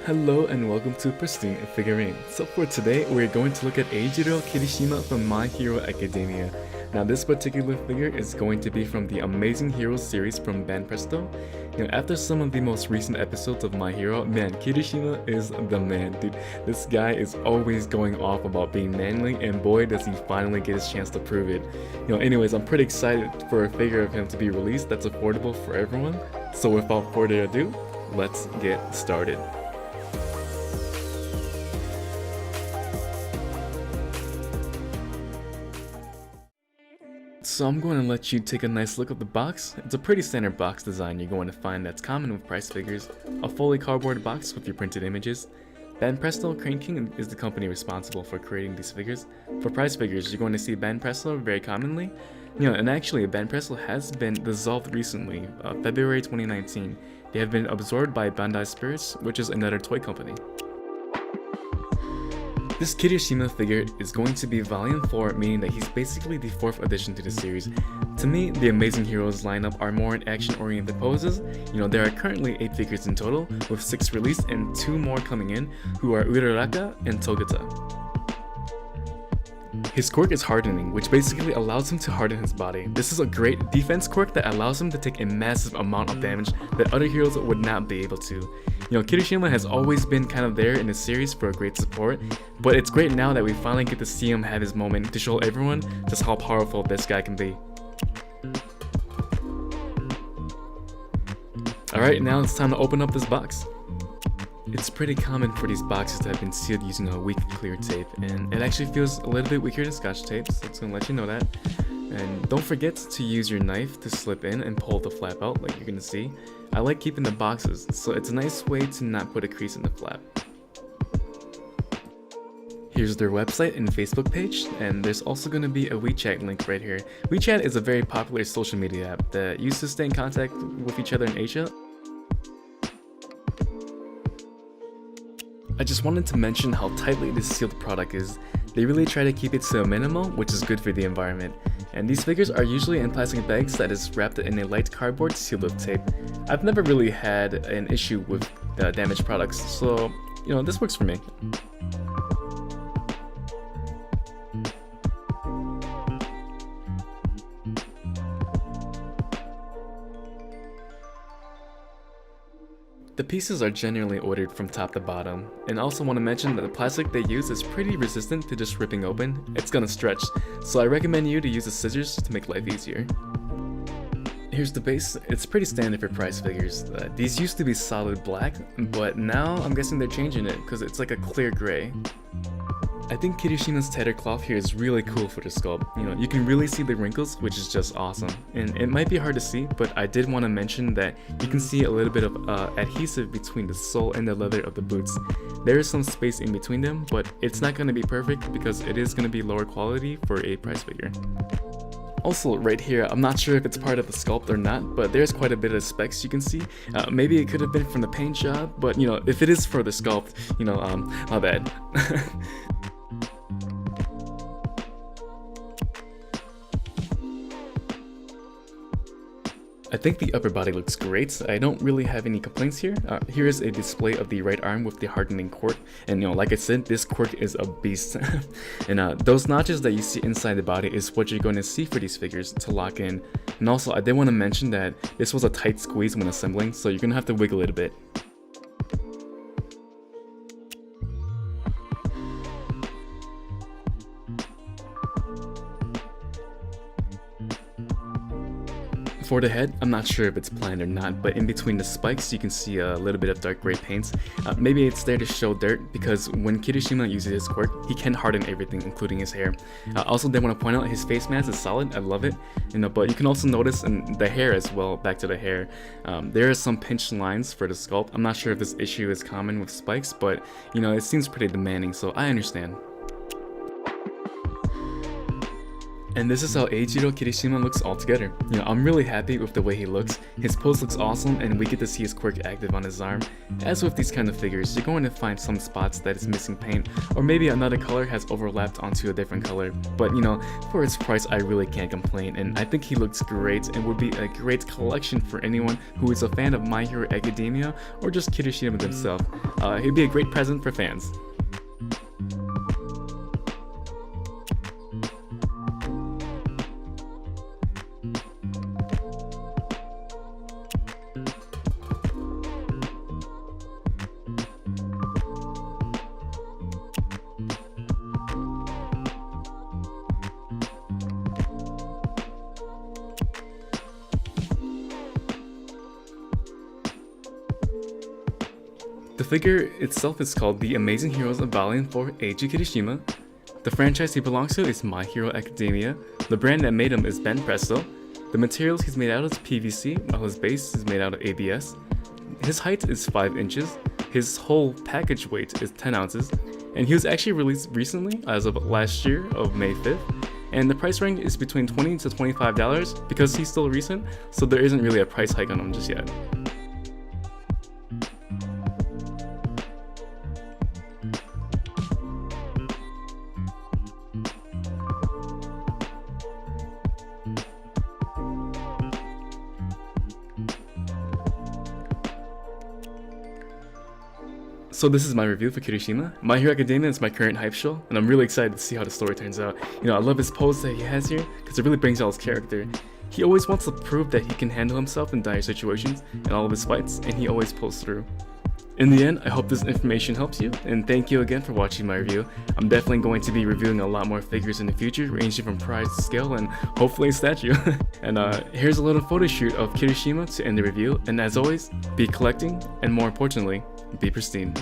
Hello and welcome to Pristine Figurine. So for today, we're going to look at Eijiro Kirishima from My Hero Academia. Now this particular figure is going to be from the Amazing Heroes series from Banpresto. After some of the most recent episodes of My Hero, man, Kirishima is the man, dude. This guy is always going off about being manly, and boy does he finally get his chance to prove it. Anyways, I'm pretty excited for a figure of him to be released that's affordable for everyone. So without further ado, let's get started. So I'm going to let you take a nice look at the box. It's a pretty standard box design you're going to find that's common with price figures. A fully cardboard box with your printed images. Banpresto Crane King is the company responsible for creating these figures. For price figures, you're going to see Banpresto very commonly. And actually Banpresto has been dissolved recently, February 2019. They have been absorbed by Bandai Spirits, which is another toy company. This Kirishima figure is going to be volume 4, meaning that he's basically the 4th addition to the series. To me, the Amazing Heroes lineup are more in action-oriented poses. There are currently 8 figures in total, with 6 released and 2 more coming in, who are Uraraka and Togata. His quirk is hardening, which basically allows him to harden his body. This is a great defense quirk that allows him to take a massive amount of damage that other heroes would not be able to. Kirishima has always been kind of there in the series for a great support, but it's great now that we finally get to see him have his moment to show everyone just how powerful this guy can be. Alright, now it's time to open up this box. It's pretty common for these boxes to have been sealed using a weak clear tape, and it actually feels a little bit weaker than Scotch tape, so it's going to let you know that. And don't forget to use your knife to slip in and pull the flap out like you're going to see. I like keeping the boxes, so it's a nice way to not put a crease in the flap. Here's their website and Facebook page, and there's also going to be a WeChat link right here. WeChat is a very popular social media app that used to stay in contact with each other in Asia. I just wanted to mention how tightly this sealed product is. They really try to keep it to a minimum, which is good for the environment. And these figures are usually in plastic bags that is wrapped in a light cardboard sealed with tape. I've never really had an issue with damaged products, so this works for me. The pieces are generally ordered from top to bottom, and I also want to mention that the plastic they use is pretty resistant to just ripping open. It's gonna stretch, so I recommend you to use the scissors to make life easier. Here's the base. It's pretty standard for price figures. These used to be solid black, but now I'm guessing they're changing it because it's like a clear gray. I think Kirishima's tattered cloth here is really cool for the sculpt. You can really see the wrinkles, which is just awesome. And it might be hard to see, but I did want to mention that you can see a little bit of adhesive between the sole and the leather of the boots. There is some space in between them, but it's not going to be perfect because it is going to be lower quality for a price figure. Also, right here, I'm not sure if it's part of the sculpt or not, but there's quite a bit of specks you can see. Maybe it could have been from the paint job, but if it is for the sculpt, my bad. I think the upper body looks great. I don't really have any complaints here. Here is a display of the right arm with the hardening quirk, and like I said, this quirk is a beast. And those notches that you see inside the body is what you're going to see for these figures to lock in. And also, I did want to mention that this was a tight squeeze when assembling, so you're going to have to wiggle it a bit. For the head, I'm not sure if it's planned or not, but in between the spikes you can see a little bit of dark gray paint. Maybe it's there to show dirt, because when Kirishima uses his quirk, he can harden everything, including his hair. Also, they want to point out his face mask is solid. I love it. But you can also notice in the hair as well. Back to the hair, there are some pinched lines for the sculpt. I'm not sure if this issue is common with spikes, but it seems pretty demanding, so I understand. And this is how Eijiro Kirishima looks all together. You know, I'm really happy with the way he looks. His pose looks awesome, and we get to see his quirk active on his arm. As with these kind of figures, you're going to find some spots that is missing paint, or maybe another color has overlapped onto a different color. But you know, for its price, I really can't complain, and I think he looks great and would be a great collection for anyone who is a fan of My Hero Academia or just Kirishima himself. He'd be a great present for fans. The figure itself is called The Amazing Heroes of Valiant for Eijiro Kirishima. The franchise he belongs to is My Hero Academia. The brand that made him is Ben Presto. The materials he's made out of is PVC, while his base is made out of ABS. His height is 5 inches. His whole package weight is 10 ounces. And he was actually released recently, as of last year, of May 5th. And the price range is between $20 to $25 because he's still recent, so there isn't really a price hike on him just yet. So this is my review for Kirishima. My Hero Academia is my current hype show, and I'm really excited to see how the story turns out. You know, I love his pose that he has here, because it really brings out his character. He always wants to prove that he can handle himself in dire situations in all of his fights, and he always pulls through. In the end, I hope this information helps you, and thank you again for watching my review. I'm definitely going to be reviewing a lot more figures in the future, ranging from price to scale and hopefully a statue. And here's a little photo shoot of Kirishima to end the review, and as always, be collecting, and more importantly, be pristine.